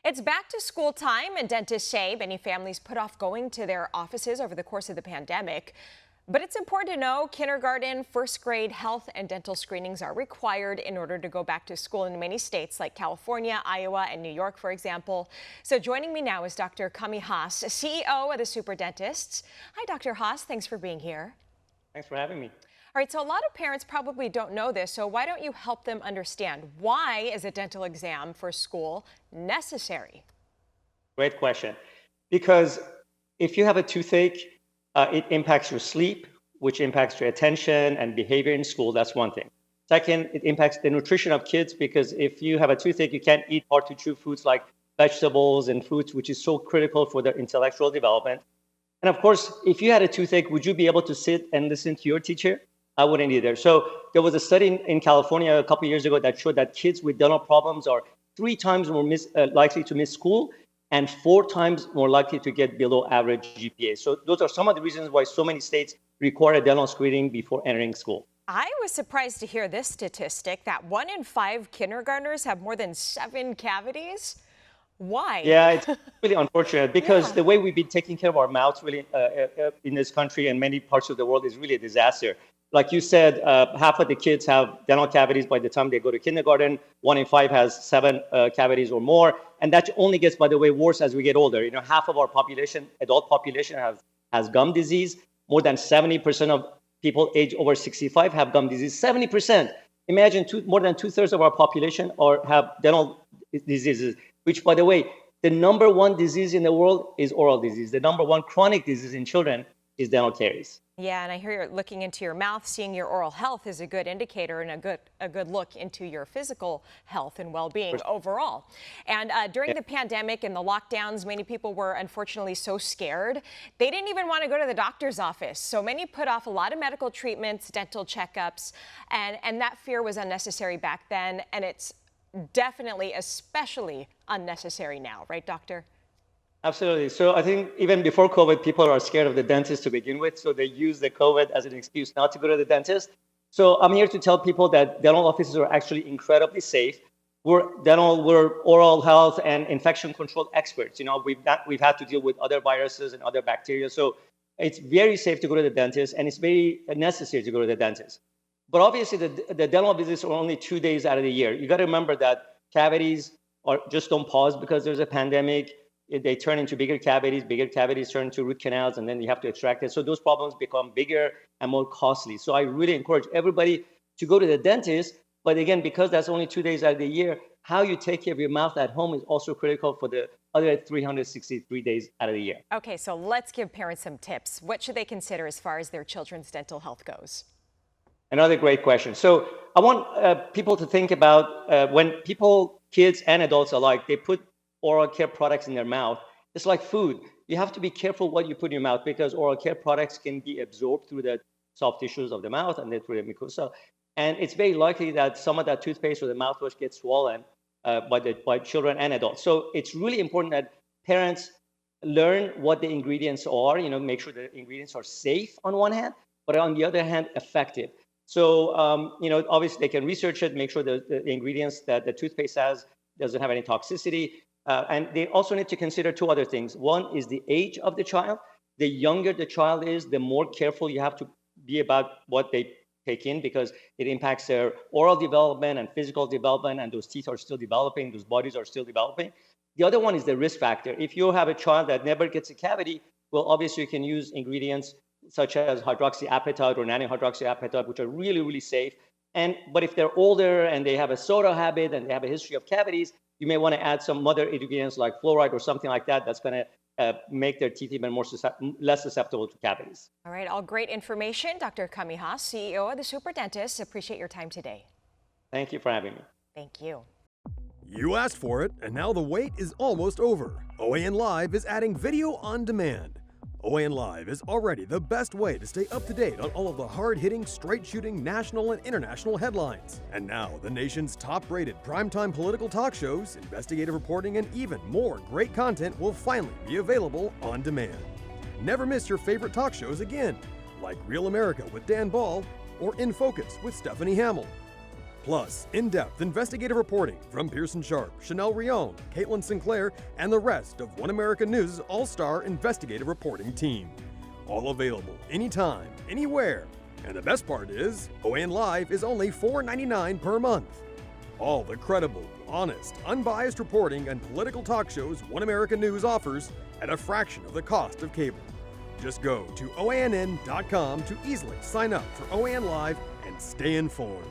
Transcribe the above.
It's back to school time, and dentists say many families put off going to their offices over the course of the pandemic. But it's important to know kindergarten, first grade health and dental screenings are required in order to go back to school in many states like California, Iowa, and New York, for example. So joining me now is Dr. Kami Haas, CEO of the Super Dentists. Hi, Dr. Haas. Thanks for being here. Thanks for having me. All right, so a lot of parents probably don't know this, so why don't you help them understand why is a dental exam for school necessary? Great question. Because if you have a toothache, it impacts your sleep, which impacts your attention and behavior in school. That's one thing. Second, it impacts the nutrition of kids because if you have a toothache, you can't eat hard to chew foods like vegetables and fruits, which is so critical for their intellectual development. And of course, if you had a toothache, would you be able to sit and listen to your teacher? I wouldn't either. So there was a study in California a couple of years ago that showed that kids with dental problems are 3 times more likely to miss school and 4 times more likely to get below average GPA. So those are some of the reasons why so many states require a dental screening before entering school. I was surprised to hear this statistic that 1 in 5 kindergartners have more than 7 cavities. Why? Yeah, it's really unfortunate because Yeah. the way we've been taking care of our mouths really in this country and many parts of the world is really a disaster. Like you said, half of the kids have dental cavities by the time they go to kindergarten. 1 in 5 has 7 cavities or more. And that only gets, by the way, worse as we get older. You know, half of our population, adult population, has gum disease. More than 70% of people age over 65 have gum disease. 70%. Imagine more than 2/3 of our population have dental diseases, which, by the way, the number 1 disease in the world is oral disease. The number 1 chronic disease in children is dental caries. Yeah, and I hear you're looking into your mouth, seeing your oral health is a good indicator and a good look into your physical health and well-being overall. And during the pandemic and the lockdowns, many people were unfortunately so scared. They didn't even want to go to the doctor's office. So many put off a lot of medical treatments, dental checkups, and that fear was unnecessary back then. And it's definitely especially unnecessary now, right, doctor? Absolutely. So I think even before COVID, people are scared of the dentist to begin with. So they use the COVID as an excuse not to go to the dentist. So I'm here to tell people that dental offices are actually incredibly safe. We're oral health and infection control experts. You know, we've had to deal with other viruses and other bacteria. So it's very safe to go to the dentist, and it's very necessary to go to the dentist. But obviously, the dental visits are only 2 days out of the year. You got to remember that cavities just don't pause because there's a pandemic. They turn into bigger cavities turn into root canals, and then you have to extract it. So those problems become bigger and more costly. So I really encourage everybody to go to the dentist. But again, because that's only 2 days out of the year, how you take care of your mouth at home is also critical for the other 363 days out of the year. Okay, so let's give parents some tips. What should they consider as far as their children's dental health goes? Another great question. So I want people to think about when people, kids and adults alike, they put oral care products in their mouth. It's like food. You have to be careful what you put in your mouth because oral care products can be absorbed through the soft tissues of the mouth and then through the mucosa. And it's very likely that some of that toothpaste or the mouthwash gets swollen by children and adults. So it's really important that parents learn what the ingredients are, you know, make sure the ingredients are safe on one hand, but on the other hand, effective. So, you know, obviously they can research it, make sure the ingredients that the toothpaste has doesn't have any toxicity. And they also need to consider 2 other things. One is the age of the child. The younger the child is, the more careful you have to be about what they take in because it impacts their oral development and physical development, and those teeth are still developing, those bodies are still developing. The other one is the risk factor. If you have a child that never gets a cavity, well, obviously you can use ingredients such as hydroxyapatite or nanny-hydroxyapatite, which are really, really safe. But if they're older and they have a soda habit and they have a history of cavities, you may want to add some other ingredients like fluoride or something like that that's going to make their teeth even less susceptible to cavities. All right, all great information. Dr. Kami Haas, CEO of the Super Dentists. Appreciate your time today. Thank you for having me. Thank you. You asked for it, and now the wait is almost over. OAN Live is adding video on demand. OAN Live is already the best way to stay up to date on all of the hard-hitting, straight-shooting national and international headlines. And now, the nation's top-rated primetime political talk shows, investigative reporting, and even more great content will finally be available on demand. Never miss your favorite talk shows again, like Real America with Dan Ball or In Focus with Stephanie Hamill. Plus, in-depth investigative reporting from Pearson Sharp, Chanel Rion, Caitlin Sinclair, and the rest of One American News' all-star investigative reporting team. All available anytime, anywhere. And the best part is, OAN Live is only $4.99 per month. All the credible, honest, unbiased reporting and political talk shows One American News offers at a fraction of the cost of cable. Just go to OANN.com to easily sign up for OAN Live and stay informed.